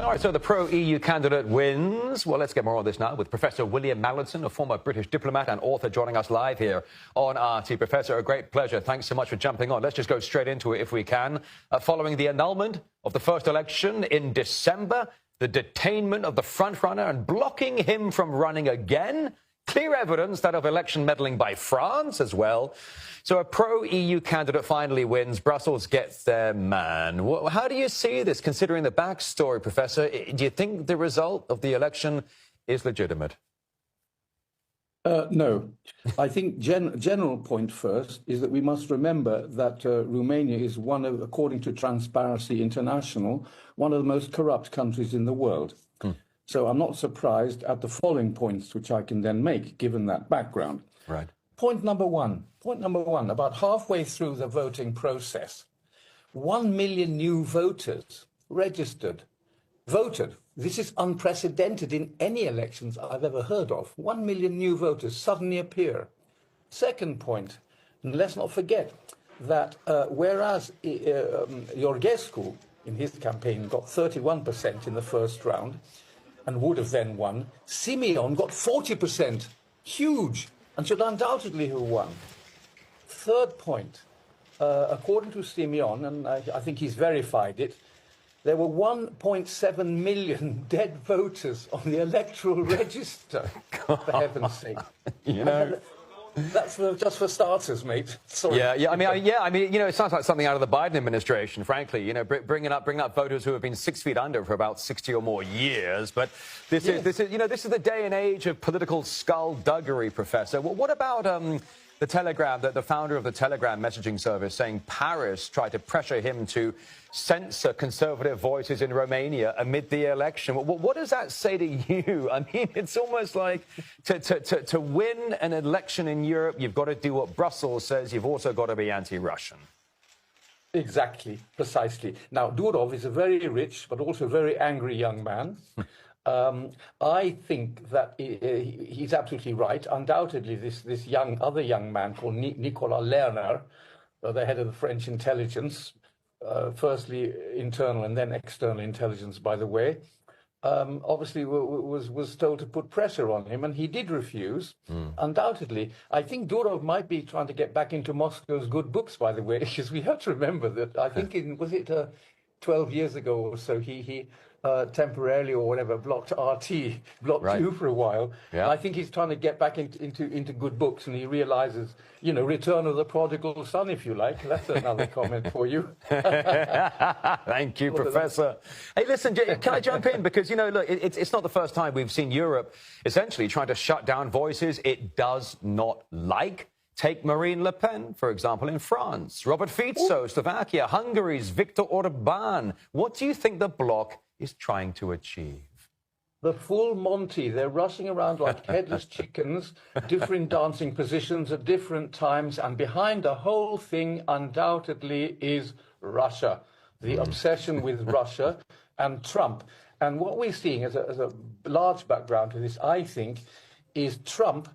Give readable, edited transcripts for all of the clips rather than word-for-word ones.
All right, so the pro-EU candidate wins. Well, let's get more on this now with Professor William Mallinson, a former British diplomat and author, joining us live here on RT. Professor, a great pleasure. Thanks so much for jumping on. Let's just go straight into it if we can. Following the annulment of the first election in December, the detainment of the frontrunner and blocking him from running again, clear evidence that of election meddling by France as well. So a pro-EU candidate finally wins. Brussels gets their man. How do you see this, considering the backstory, Professor? Do you think the result of the election is legitimate? No. I think general point first is that we must remember that Romania is one of, according to Transparency International, one of the most corrupt countries in the world. So I'm not surprised at the following points, which I can then make, given that background. Right. Point number one, about halfway through the voting process, 1 million new voters registered, voted. This is unprecedented in any elections I've ever heard of. 1 million new voters suddenly appear. Second point, and let's not forget that whereas Iorghescu, in his campaign, got 31% in the first round and would have then won, Simeon got 40%, huge, and should undoubtedly have won. Third point, according to Simeon, and I think he's verified it, there were 1.7 million dead voters on the electoral register, for heaven's sake. You know, that's just for starters, mate. Sorry. Yeah. I mean, you know, it sounds like something out of the Biden administration, frankly. You know, bringing up voters who have been 6 feet under for about 60 or more years. But this is the day and age of political skullduggery, Professor. Well, what about the Telegram, the founder of the Telegram messaging service, saying Paris tried to pressure him to censor conservative voices in Romania amid the election? What does that say to you? I mean, it's almost like to win an election in Europe, you've got to do what Brussels says. You've also got to be anti-Russian. Exactly, precisely. Now, Durov is a very rich but also very angry young man. I think that he's absolutely right. Undoubtedly, this other young man called Nicolas Lerner, the head of the French intelligence, firstly internal and then external intelligence, by the way, obviously was told to put pressure on him, and he did refuse. Undoubtedly, I think Durov might be trying to get back into Moscow's good books, by the way, because we have to remember that I think 12 years ago or so, he temporarily or whatever blocked RT, blocked you for a while. Yeah. I think he's trying to get back into good books, and he realizes, you know, Return of the Prodigal Son, if you like. That's another comment for you. Thank you, Professor. Hey, listen, can I jump in? Because, you know, look, it's not the first time we've seen Europe essentially trying to shut down voices it does not like. Take Marine Le Pen, for example, in France. Robert Fico, Slovakia. Hungary's Viktor Orban. What do you think the bloc is trying to achieve? The full Monty. They're rushing around like headless chickens, different dancing positions at different times, and behind the whole thing undoubtedly is Russia, the obsession with Russia and Trump. And what we're seeing as a large background to this, I think, is Trump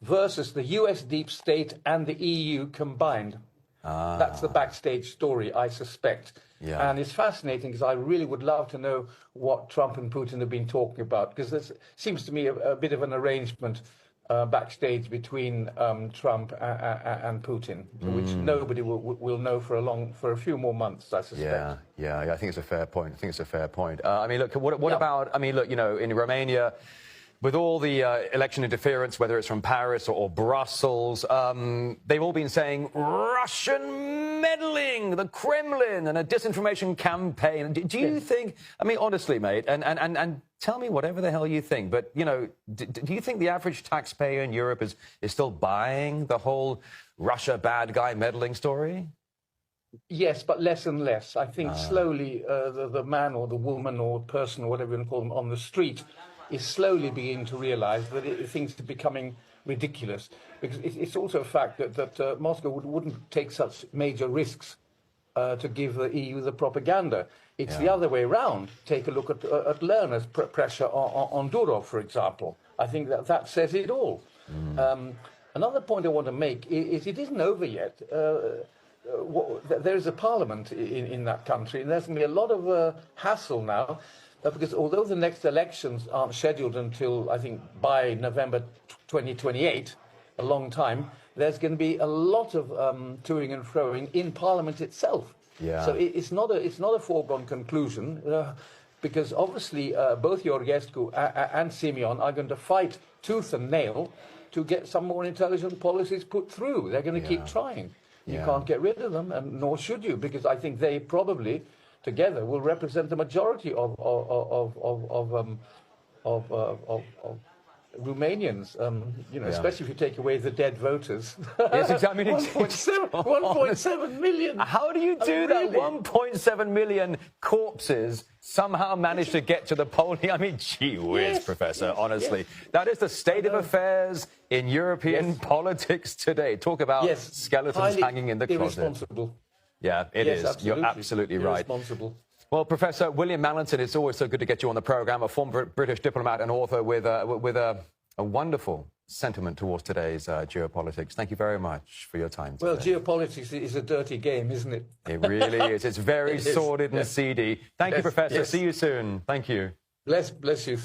versus the US deep state and the EU combined. That's the backstage story, I suspect. Yeah. And it's fascinating because I really would love to know what Trump and Putin have been talking about, because this seems to me a bit of an arrangement backstage between Trump and Putin, which nobody will know for a few more months, I suspect. Yeah, I think it's a fair point. I mean, look, what about, I mean, look, you know, in Romania, with all the election interference, whether it's from Paris or Brussels, they've all been saying Russian meddling, the Kremlin, and a disinformation campaign. Do you think, I mean, honestly, mate, and tell me whatever the hell you think, but, you know, do you think the average taxpayer in Europe is still buying the whole Russia bad guy meddling story? Yes, but less and less. I think slowly the man or the woman or person or whatever you want to call them on the street is slowly beginning to realize that things are becoming ridiculous. Because it's also a fact that Moscow wouldn't take such major risks to give the EU the propaganda. It's the other way around. Take a look at Lerner's pressure on Durov, for example. I think that says it all. Another point I want to make is it isn't over yet. There is a parliament in that country, and there's going to be a lot of hassle now. because although the next elections aren't scheduled until, I think, by November 2028, a long time, there's going to be a lot of toing and froing in Parliament itself. Yeah. So it's not a foregone conclusion, because obviously both Georgescu and Simeon are going to fight tooth and nail to get some more intelligent policies put through. They're going to keep trying. You can't get rid of them, and nor should you, because I think they probably together will represent the majority of Romanians, especially if you take away the dead voters. Yes, exactly. 1.7 million. How do you do that? Really? 1.7 million corpses somehow managed to get to the polling. I mean, gee whiz, Professor, honestly. Yes. That is the state of affairs in European politics today. Talk about skeletons hanging in the closet. Irresponsible. Yeah, it is. Absolutely. You're absolutely right. Irresponsible. Well, Professor William Mallinson, it's always so good to get you on the programme, a former British diplomat and author with a wonderful sentiment towards today's geopolitics. Thank you very much for your time today. Well, geopolitics is a dirty game, isn't it? It really is. It's very sordid and seedy. Thank you, Professor. Yes. See you soon. Thank you. Bless you. Thank you.